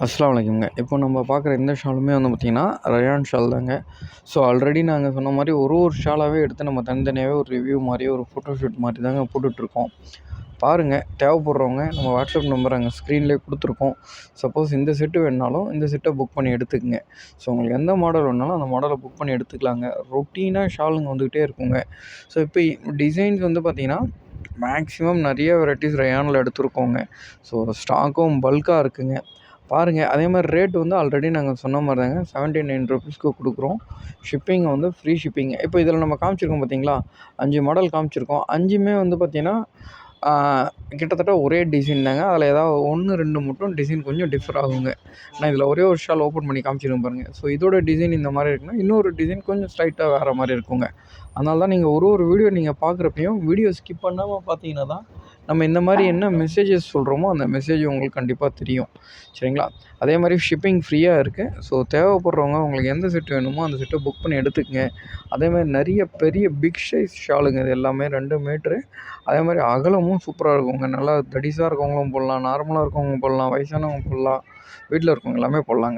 அஸ்ஸலாமு அலைக்கும்ங்க. இப்போ நம்ம பார்க்குற இந்த ஷாலுமே வந்து பார்த்திங்கன்னா, ரயான் ஷால் தாங்க. ஸோ ஆல்ரெடி நாங்கள் சொன்ன மாதிரி ஒரு ஷாலாகவே எடுத்து நம்ம தனித்தனியாகவே ஒரு ரிவ்யூ மாதிரி ஒரு ஃபோட்டோ ஷூட் மாதிரி தாங்க போட்டுட்ருக்கோம். பாருங்கள், தேவைப்படுறவங்க நம்ம வாட்ஸ்அப் நம்பர் அங்கே ஸ்க்ரீன்லேயே கொடுத்துருக்கோம். சப்போஸ் இந்த செட்டு வேணுனாலும் இந்த செட்டை புக் பண்ணி எடுத்துக்கங்க. ஸோ உங்களுக்கு எந்த மாடல் வேணுனாலும் அந்த மாடலை புக் பண்ணி எடுத்துக்கலாங்க. ரொட்டீனாக ஷாலுங்க வந்துக்கிட்டே இருக்குங்க. ஸோ இப்போ டிசைன்ஸ் வந்து பார்த்திங்கன்னா, மேக்ஸிமம் நிறைய வெரைட்டிஸ் ரயானில் எடுத்துருக்கோங்க. ஸோ ஸ்டாக்கும் பல்காக இருக்குங்க. பாருங்கள், அதே மாதிரி ரேட் வந்து ஆல்ரெடி நாங்கள் சொன்ன மாதிரி தாங்க ₹79 கொடுக்குறோம். ஷிப்பிங் வந்து ஃப்ரீ ஷிப்பிங்க. இப்போ இதில் நம்ம காமிச்சிருக்கோம் பார்த்தீங்களா, 5 மாடல் காமிச்சிருக்கோம். 5மே வந்து பார்த்திங்கன்னா கிட்டத்தட்ட ஒரே டிசைன் தாங்க. அதில் ஏதாவது 1, 2 மட்டும் டிசைன் கொஞ்சம் டிஃபர் ஆகுங்க. நான் இதில் ஒரே ஒரு ஷால் ஓப்பன் பண்ணி காமிச்சிருக்கேன் பாருங்கள். ஸோ இதோட டிசைன் இந்த மாதிரி இருக்குன்னா, இன்னொரு டிசைன் கொஞ்சம் ஸ்ட்ரைட்டாக வேறு மாதிரி இருக்குங்க. அதனால தான் நீங்கள் ஒரு வீடியோ நீங்கள் பார்க்குறப்பையும் வீடியோ ஸ்கிப் பண்ணாமல் பார்த்தீங்கன்னா தான் நம்ம இந்த மாதிரி என்ன மெசேஜஸ் சொல்கிறோமோ அந்த மெசேஜ் உங்களுக்கு கண்டிப்பாக தெரியும். சரிங்களா? அதே மாதிரி ஷிப்பிங் ஃப்ரீயாக இருக்குது. ஸோ தேவைப்படுறவங்க உங்களுக்கு எந்த செட் வேணுமோ அந்த செட்டை புக் பண்ணி எடுத்துக்கங்க. அதே மாதிரி நிறைய பெரிய பிக் சைஸ் ஷாலுங்க இது எல்லாமே 2 மீட்ரு. அதே மாதிரி அகலமும் சூப்பராக இருக்குங்க. நல்லா தடிசாக இருக்கவங்களும் போடலாம், நார்மலாக இருக்கவங்க போடலாம், வயசானவங்க போடலாம், வீட்டில் இருக்கவங்க எல்லாமே போடலாங்க.